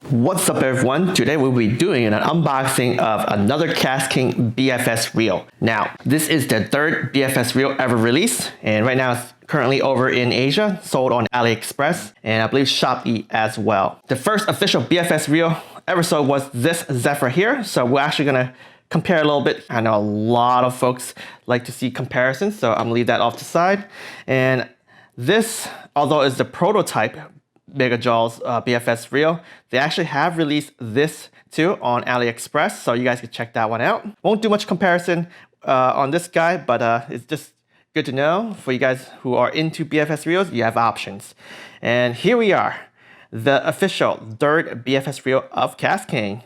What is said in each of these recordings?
What's up everyone? Today we'll be doing an unboxing of another KastKing BFS reel. Now, this is the third BFS reel ever released, and right now it's currently over in Asia, sold on AliExpress, and I believe Shopee as well. The first official BFS reel ever sold was this Zephyr here, so we're actually gonna compare a little bit. I know a lot of folks like to see comparisons, so I'm gonna leave that off to the side. And this, although is the prototype MegaJaws BFS reel, they actually have released this too on AliExpress, so you guys can check that one out. Won't do much comparison on this guy, but it's just good to know for you guys who are into BFS reels, you have options. And here we are, the official third BFS reel of KastKing.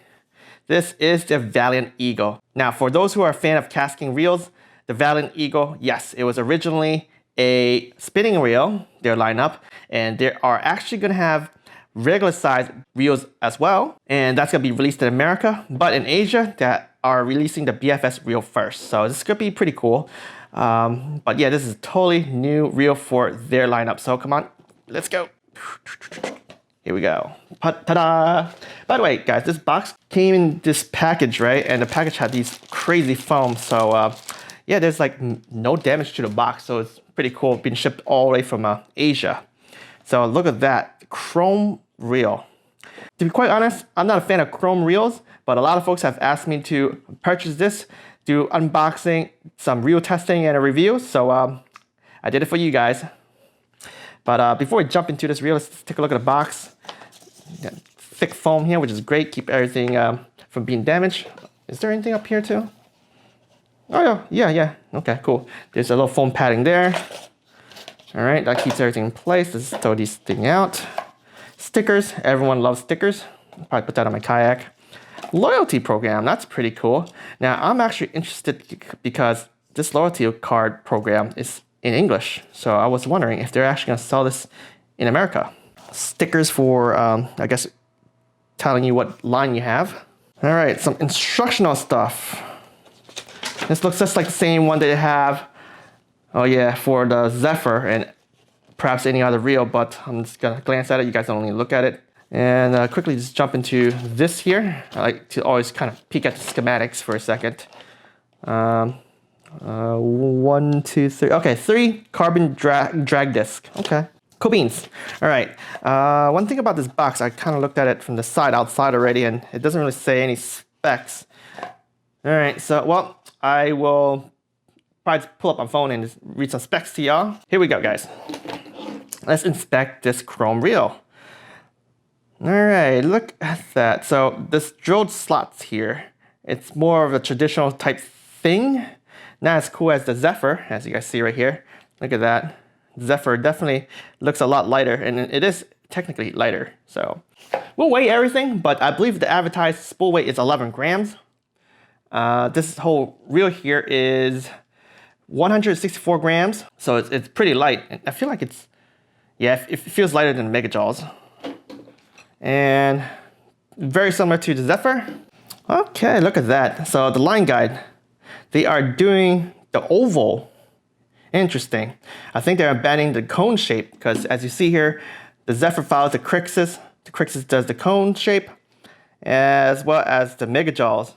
This is the Valiant Eagle. Now, for those who are a fan of KastKing reels, the Valiant Eagle, yes, it was originally a spinning reel, their lineup, and they are actually going to have regular size reels as well, and that's going to be released in America, but in Asia that are releasing the BFS reel first, so this could be pretty cool. But yeah, this is a totally new reel for their lineup, so come on, let's go. Here we go. Ta-da! By the way, guys, this box came in this package, right? And the package had these crazy foams, so yeah, there's like no damage to the box, so it's pretty cool, being shipped all the way from Asia. So look at that, chrome reel. To be quite honest, I'm not a fan of chrome reels, but a lot of folks have asked me to purchase this, do unboxing, some reel testing and a review, so I did it for you guys. But before we jump into this reel, let's take a look at the box. Got thick foam here, which is great, keep everything from being damaged. Is there anything up here too? Oh yeah, okay, cool. There's a little foam padding there. All right, that keeps everything in place. Let's throw these things out. Stickers, everyone loves stickers. I'll probably put that on my kayak. Loyalty program, that's pretty cool. Now, I'm actually interested because this loyalty card program is in English. So I was wondering if they're actually gonna sell this in America. Stickers for, I guess, telling you what line you have. All right, some instructional stuff. This looks just like the same one they have, oh yeah, for the Zephyr and perhaps any other reel, but I'm just gonna glance at it. You guys don't only look at it. And quickly just jump into this here. I like to always kind of peek at the schematics for a second. 1, 2, 3. Okay, 3 carbon drag disc. Okay, cool beans. All right. One thing about this box, I kind of looked at it from the side outside already, and it doesn't really say any specs. All right, so well, I will probably pull up my phone and just read some specs to y'all. Here we go, guys. Let's inspect this chrome reel. All right, look at that. So this drilled slots here, it's more of a traditional type thing. Not as cool as the Zephyr, as you guys see right here. Look at that. Zephyr definitely looks a lot lighter, and it is technically lighter. So we'll weigh everything, but I believe the advertised spool weight is 11 grams. This whole reel here is 164 grams, so it's pretty light. And I feel like it's, yeah, it feels lighter than MegaJaws. And very similar to the Zephyr. Okay, look at that. So the line guide, they are doing the oval. Interesting. I think they're abandoning the cone shape because as you see here, the Zephyr follows the Crixus. The Crixus does the cone shape as well as the MegaJaws.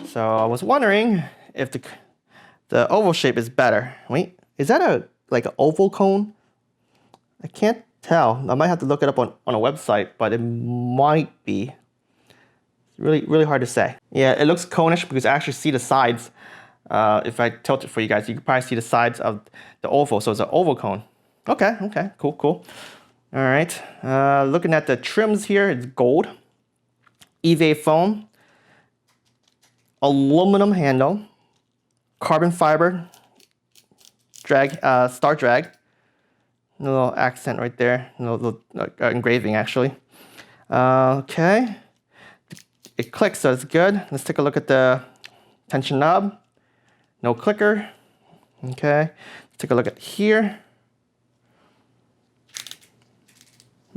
So I was wondering if the oval shape is better. Wait, is that like an oval cone? I can't tell. I might have to look it up on a website, but it might be. It's really hard to say. Yeah, it looks conish because I actually see the sides. If I tilt it for you guys, you can probably see the sides of the oval. So it's an oval cone. Okay, cool. All right, looking at the trims here, it's gold. EVA foam. Aluminum handle, carbon fiber, drag, star drag, a little accent right there, a little engraving actually. Okay, it clicks, so it's good. Let's take a look at the tension knob. No clicker. Okay, let's take a look at here.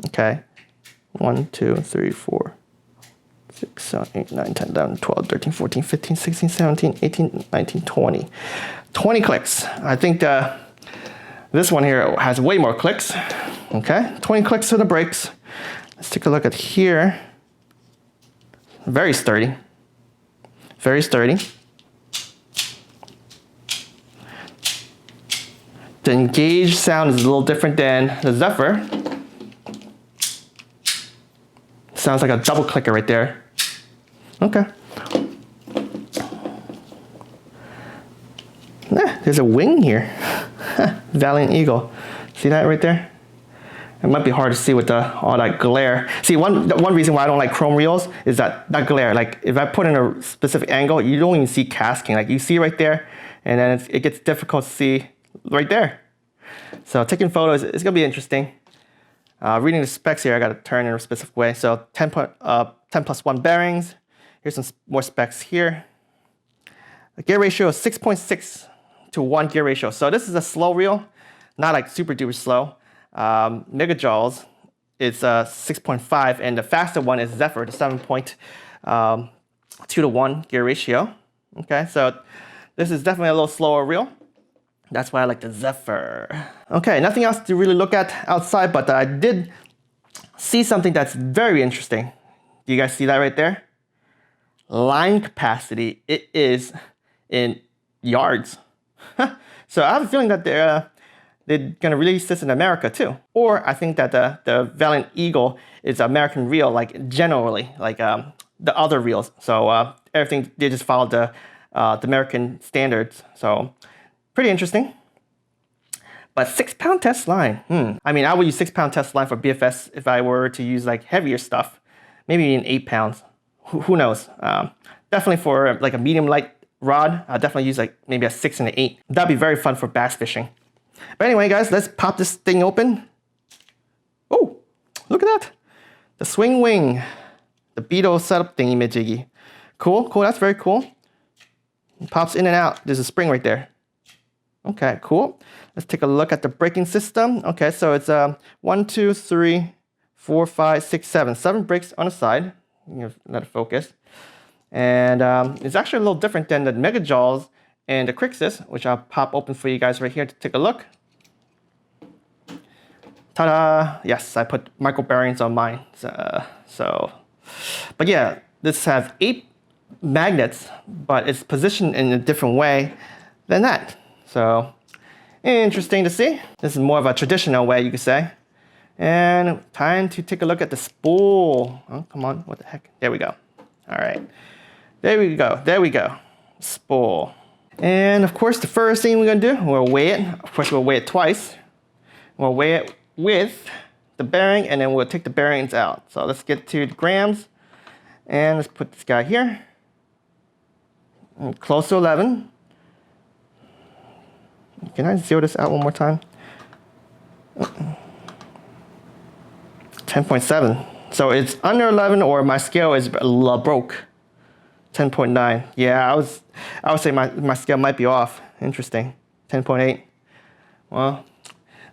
Okay, 1, 2, 3, 4. 6, 7, 8, 9, 10, 11, 12, 13, 14, 15, 16, 17, 18, 19, 20. 20 clicks. I think this one here has way more clicks. Okay, 20 clicks to the brakes. Let's take a look at here. Very sturdy. Very sturdy. The engage sound is a little different than the Zephyr. Sounds like a double clicker right there. Okay. There's a wing here. Valiant Eagle. See that right there? It might be hard to see with all that glare. See, one reason why I don't like chrome reels is that glare. Like if I put in a specific angle, you don't even see KastKing. Like you see right there, and then it gets difficult to see right there. So taking photos, it's gonna be interesting. Reading the specs here, I gotta turn in a specific way. So 10+1 bearings. Here's some more specs here. The gear ratio is 6.6 to 1 gear ratio. So this is a slow reel, not like super duper slow. MegaJaws is 6.5, and the faster one is Zephyr, the 7.2 to 1 gear ratio. Okay, so this is definitely a little slower reel. That's why I like the Zephyr. Okay, nothing else to really look at outside, but I did see something that's very interesting. Do you guys see that right there? Line capacity, it is in yards. So I have a feeling that they're gonna release this in America too. Or I think that the Valiant Eagle is American reel, like generally, like the other reels. So everything, they just followed the American standards. So pretty interesting. But 6-pound test line. I mean, I would use 6-pound test line for BFS if I were to use like heavier stuff. Maybe even 8 pounds. Who knows? Definitely for like a medium light rod, I'll definitely use like maybe a 6 and an 8. That'd be very fun for bass fishing. But anyway, guys, let's pop this thing open. Oh, look at that. The swing wing. The Beetle setup thingy majiggy. Cool, cool, that's very cool. It pops in and out. There's a spring right there. Okay, cool. Let's take a look at the braking system. Okay, so it's 1, 2, 3, 4, 5, 6, 7. 7 brakes on the side. Let it focus. And it's actually a little different than the MegaJaws and the Crixus, which I'll pop open for you guys right here to take a look. Ta-da! Yes, I put micro bearings on mine. But yeah, this has 8 magnets, but it's positioned in a different way than that. So interesting to see. This is more of a traditional way, you could say. And time to take a look at the spool. Oh, come on, what the heck? There we go. All right, there we go, there we go. Spool. And of course, the first thing we're gonna do, we'll weigh it. Of course, we'll weigh it twice. We'll weigh it with the bearing, and then we'll take the bearings out. So let's get to the grams. And let's put this guy here. Close to 11. Can I zero this out one more time? 10.7. So it's under 11, or my scale is broke. 10.9. Yeah, I would say my scale might be off. Interesting. 10.8. Well,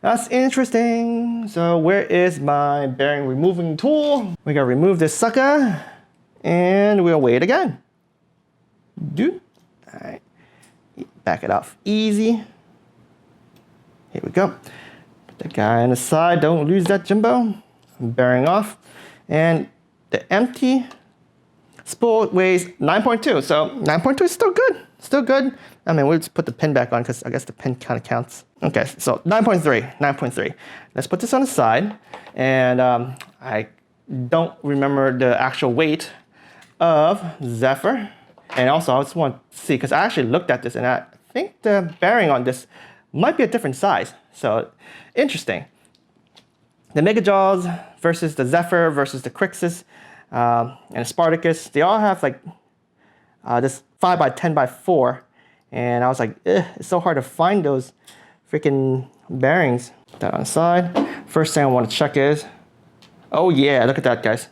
that's interesting. So where is my bearing removing tool? We gotta remove this sucker, and we'll weigh it again. Dude. All right. Back it off easy. Here we go. Put the guy on the side. Don't lose that Jimbo. Bearing off. And the empty spool weighs 9.2. So 9.2 is still good. Still good. I mean, we'll just put the pin back on because I guess the pin kind of counts. Okay, so 9.3. 9.3. Let's put this on the side. And I don't remember the actual weight of Zephyr. And also, I just want to see, because I actually looked at this and I think the bearing on this might be a different size. So interesting. The MegaJaws versus the Zephyr versus the Crixus and the Spartacus, they all have like this 5x10x4. And I was like, it's so hard to find those freaking bearings. Put that on the side. First thing I want to check is, oh yeah, look at that, guys.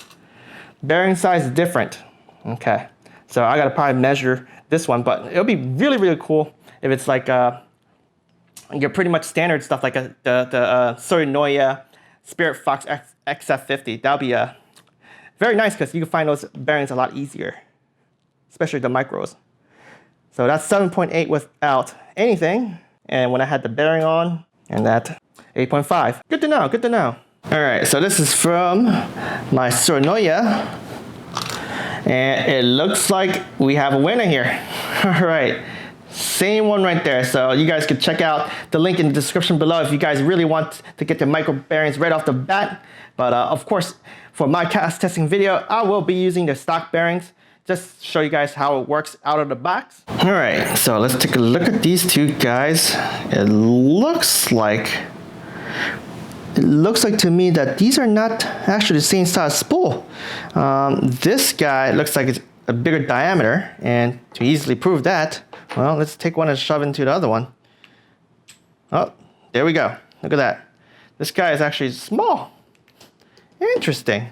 Bearing size is different. Okay, so I gotta probably measure this one, but it'll be really, really cool if it's like your pretty much standard stuff like the Sorinoya Spirit Fox XF50. That'll be very nice because you can find those bearings a lot easier, especially the micros. So that's 7.8 without anything. And when I had the bearing on, and that 8.5. Good to know, good to know. All right, so this is from my Sorinoya. And it looks like we have a winner here. All right, same one right there. So you guys can check out the link in the description below if you guys really want to get the micro bearings right off the bat. But of course, for my cast testing video, I will be using the stock bearings. Just show you guys how it works out of the box. All right, so let's take a look at these two guys. It looks like to me that these are not actually the same size spool. This guy looks like it's a bigger diameter, and to easily prove that, well, let's take one and shove into the other one. Oh, there we go. Look at that. This guy is actually small. Interesting.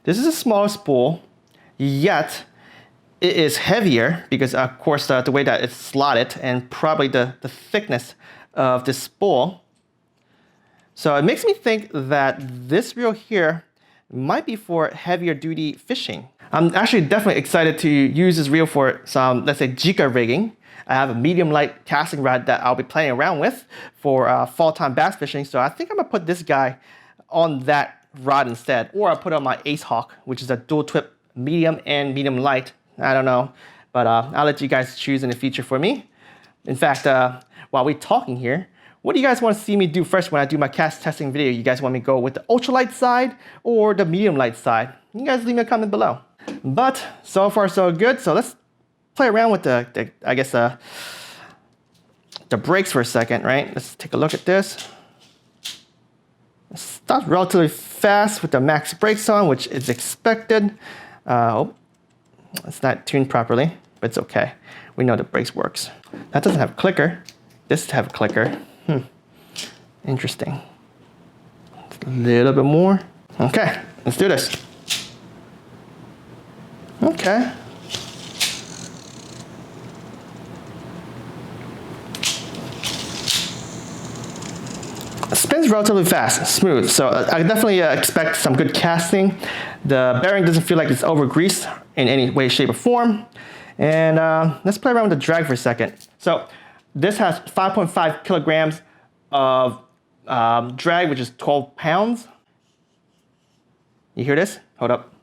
This is a smaller spool, yet it is heavier because, of course, the way that it's slotted and probably the thickness of this spool. So it makes me think that this reel here might be for heavier duty fishing. I'm actually definitely excited to use this reel for some, let's say, jika rigging. I have a medium light casting rod that I'll be playing around with for fall time bass fishing. So I think I'm gonna put this guy on that rod instead, or I'll put it on my Ace Hawk, which is a dual tip medium and medium light. I don't know, but I'll let you guys choose in the future for me. In fact, while we're talking here, what do you guys want to see me do first when I do my cast testing video? You guys want me to go with the ultralight side or the medium light side? You guys leave me a comment below. But so far so good. So let's play around with the brakes for a second, right? Let's take a look at this. It stops relatively fast with the max brakes on, which is expected. Oh, it's not tuned properly, but it's okay. We know the brakes works. That doesn't have a clicker. This has a clicker. Interesting. A little bit more. Okay, let's do this. Okay. It spins relatively fast, smooth. So I definitely expect some good casting. The bearing doesn't feel like it's over greased in any way, shape, or form. And let's play around with the drag for a second. So this has 5.5 kilograms of drag, which is 12 pounds. You hear this? Hold up.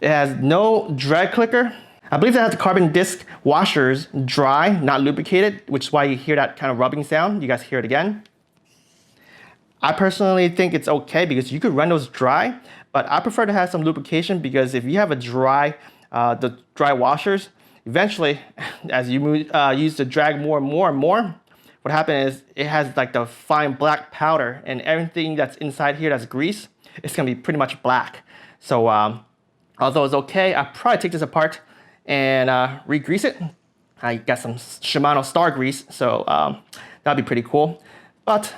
It has no drag clicker. I believe that has the carbon disc washers dry, not lubricated, which is why you hear that kind of rubbing sound. You guys hear it again. I personally think it's okay because you could run those dry, but I prefer to have some lubrication because if you have a dry, the dry washers, eventually, as you use the drag more and more and more, what happens is it has like the fine black powder, and everything that's inside here that's grease, it's gonna be pretty much black. So although it's okay, I'll probably take this apart and re-grease it. I got some Shimano Star grease, so that'd be pretty cool. But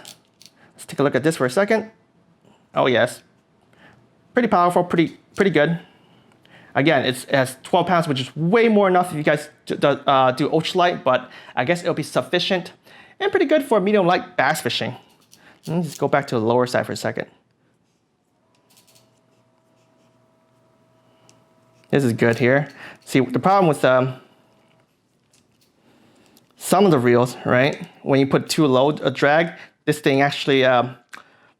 let's take a look at this for a second. Oh yes, pretty powerful, pretty good. Again, it has 12 pounds, which is way more enough if you guys do ultralight, but I guess it'll be sufficient and pretty good for medium light bass fishing. Let me just go back to the lower side for a second. This is good here. See, the problem with some of the reels, right? When you put too low a drag, this thing actually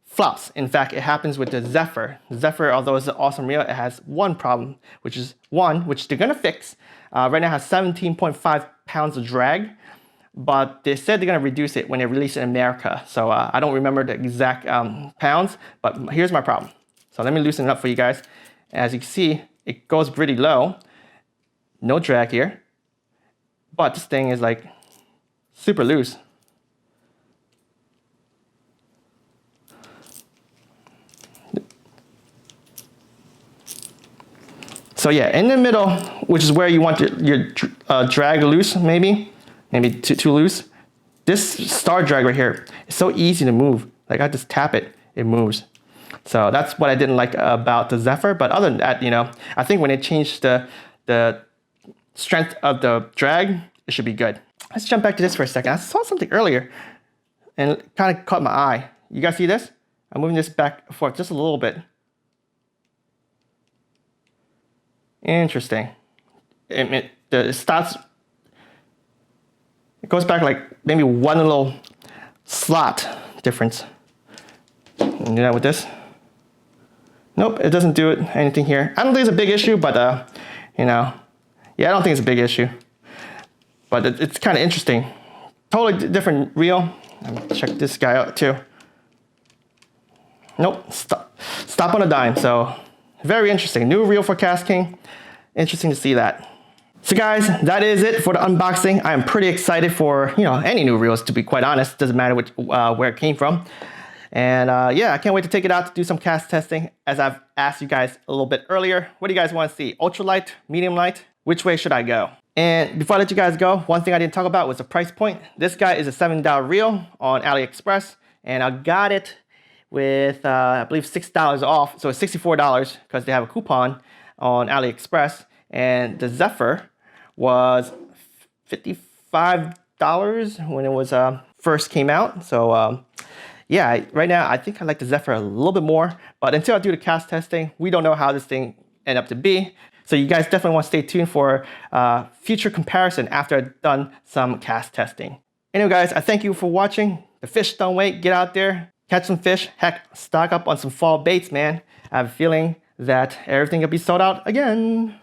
flops. In fact, it happens with the Zephyr. Zephyr, although it's an awesome reel, it has one problem, which they're gonna fix. Right now it has 17.5 pounds of drag, but they said they're gonna reduce it when they release it in America. So I don't remember the exact pounds, but here's my problem. So let me loosen it up for you guys. As you can see, it goes pretty low. No drag here, but this thing is like super loose. So yeah, in the middle, which is where you want your drag loose, maybe too loose. This star drag right here is so easy to move. Like I just tap it, it moves. So that's what I didn't like about the Zephyr. But other than that, you know, I think when they change the strength of the drag, it should be good. Let's jump back to this for a second. I saw something earlier and it kind of caught my eye. You guys see this? I'm moving this back and forth just a little bit. Interesting. It starts, it goes back like maybe one little slot difference. And do that with this. Nope, it doesn't do anything here. I don't think it's a big issue, but you know, yeah, I don't think it's a big issue. But it's kind of interesting. Totally different reel. Let me check this guy out too. Nope, stop on a dime. So very interesting. New reel for KastKing. Interesting to see that. So guys, that is it for the unboxing. I am pretty excited for, you know, any new reels, to be quite honest. Doesn't matter which, where it came from. And yeah, I can't wait to take it out to do some cast testing. As I've asked you guys a little bit earlier, what do you guys want to see? Ultralight, medium light? Which way should I go? And before I let you guys go, one thing I didn't talk about was the price point. This guy is a $7 reel on AliExpress, and I got it with, I believe, $6 off. So it's $64 because they have a coupon on AliExpress. And the Zephyr was $55 when it was first came out. So yeah, right now I think I like the Zephyr a little bit more. But until I do the cast testing, we don't know how this thing end up to be. So you guys definitely want to stay tuned for future comparison after I've done some cast testing. Anyway guys, I thank you for watching. The fish don't wait. Get out there, catch some fish. Heck, stock up on some fall baits, man. I have a feeling that everything will be sold out again.